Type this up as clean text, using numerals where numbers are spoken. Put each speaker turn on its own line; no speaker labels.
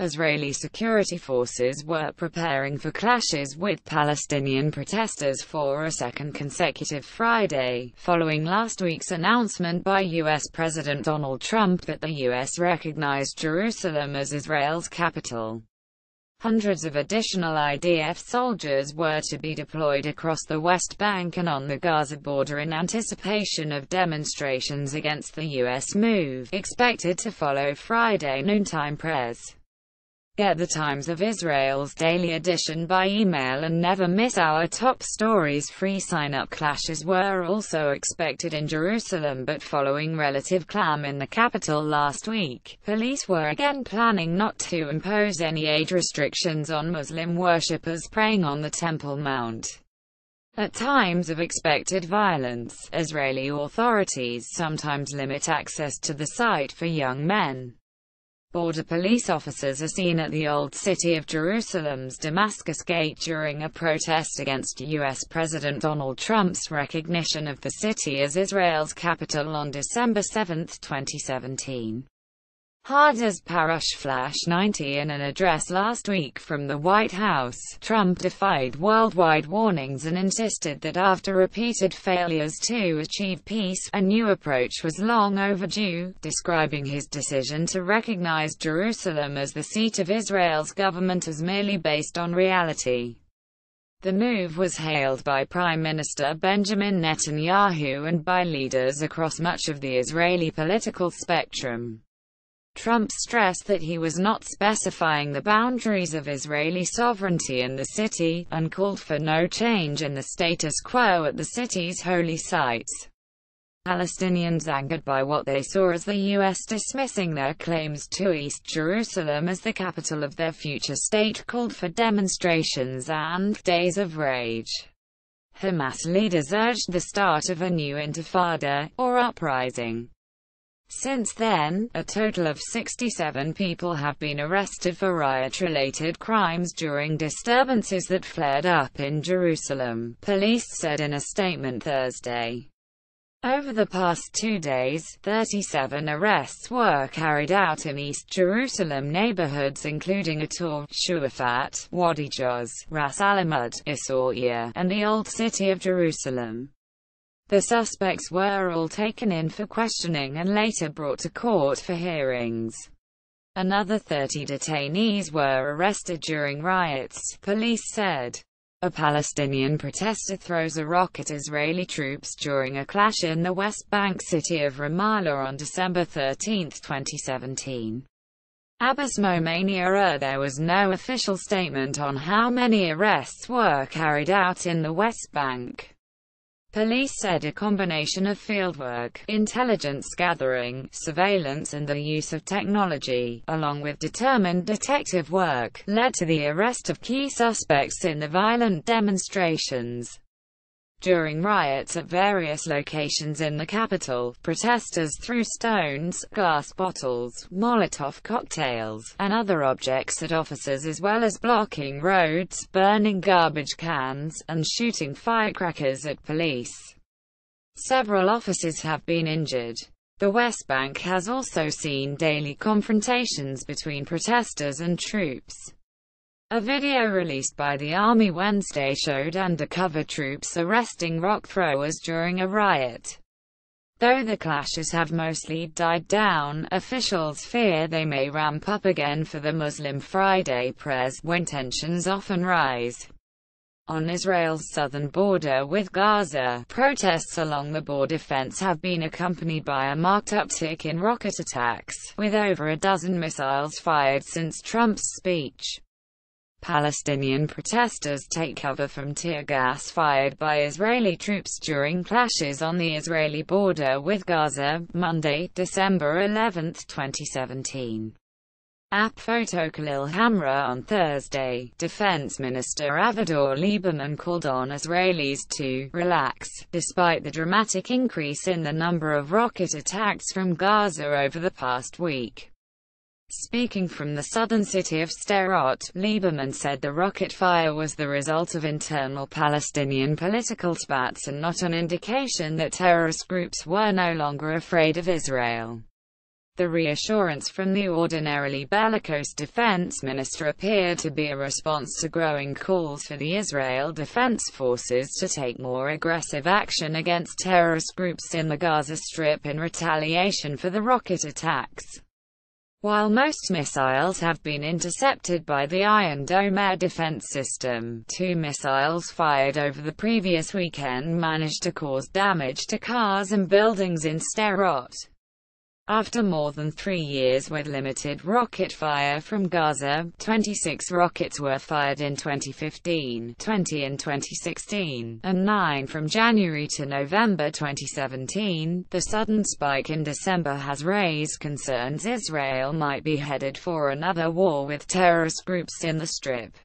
Israeli security forces were preparing for clashes with Palestinian protesters for a second consecutive Friday, following last week's announcement by U.S. President Donald Trump that the U.S. recognized Jerusalem as Israel's capital. Hundreds of additional IDF soldiers were to be deployed across the West Bank and on the Gaza border in anticipation of demonstrations against the U.S. move, expected to follow Friday noontime press. Get the Times of Israel's daily edition by email and never miss our top stories. Free sign-up clashes were also expected in Jerusalem, but following relative calm in the capital last week, police were again planning not to impose any age restrictions on Muslim worshippers praying on the Temple Mount. At times of expected violence, Israeli authorities sometimes limit access to the site for young men. Border police officers are seen at the Old City of Jerusalem's Damascus Gate during a protest against U.S. President Donald Trump's recognition of the city as Israel's capital on December 7, 2017. Hada's Parash Flash 90. In an address last week from the White House, Trump defied worldwide warnings and insisted that after repeated failures to achieve peace, a new approach was long overdue, describing his decision to recognize Jerusalem as the seat of Israel's government as merely based on reality. The move was hailed by Prime Minister Benjamin Netanyahu and by leaders across much of the Israeli political spectrum. Trump stressed that he was not specifying the boundaries of Israeli sovereignty in the city, and called for no change in the status quo at the city's holy sites. Palestinians, angered by what they saw as the U.S. dismissing their claims to East Jerusalem as the capital of their future state, called for demonstrations and days of rage. Hamas leaders urged the start of a new intifada, or uprising. Since then, a total of 67 people have been arrested for riot-related crimes during disturbances that flared up in Jerusalem, police said in a statement Thursday. Over the past 2 days, 37 arrests were carried out in East Jerusalem neighborhoods including Ator, Shuafat, Wadi Joz, Ras Alamud, Isauria, and the Old City of Jerusalem. The suspects were all taken in for questioning and later brought to court for hearings. Another 30 detainees were arrested during riots, police said. A Palestinian protester throws a rock at Israeli troops during a clash in the West Bank city of Ramallah on December 13, 2017. Abbas Momania. There was no official statement on how many arrests were carried out in the West Bank. Police said a combination of fieldwork, intelligence gathering, surveillance and the use of technology, along with determined detective work, led to the arrest of key suspects in the violent demonstrations. During riots at various locations in the capital, protesters threw stones, glass bottles, Molotov cocktails, and other objects at officers, as well as blocking roads, burning garbage cans, and shooting firecrackers at police. Several officers have been injured. The West Bank has also seen daily confrontations between protesters and troops. A video released by the Army Wednesday showed undercover troops arresting rock throwers during a riot. Though the clashes have mostly died down, officials fear they may ramp up again for the Muslim Friday prayers, when tensions often rise. On Israel's southern border with Gaza, protests along the border fence have been accompanied by a marked uptick in rocket attacks, with over a dozen missiles fired since Trump's speech. Palestinian protesters take cover from tear gas fired by Israeli troops during clashes on the Israeli border with Gaza, Monday, December 11, 2017. Photo Khalil Hamra. On Thursday, Defense Minister Avigdor Lieberman called on Israelis to relax, despite the dramatic increase in the number of rocket attacks from Gaza over the past week. Speaking from the southern city of Sderot, Lieberman said the rocket fire was the result of internal Palestinian political spats and not an indication that terrorist groups were no longer afraid of Israel. The reassurance from the ordinarily bellicose defense minister appeared to be a response to growing calls for the Israel Defense Forces to take more aggressive action against terrorist groups in the Gaza Strip in retaliation for the rocket attacks. While most missiles have been intercepted by the Iron Dome air defense system, 2 missiles fired over the previous weekend managed to cause damage to cars and buildings in Sderot. After more than 3 years with limited rocket fire from Gaza, 26 rockets were fired in 2015, 20 in 2016, and 9 from January to November 2017. The sudden spike in December has raised concerns Israel might be headed for another war with terrorist groups in the Strip.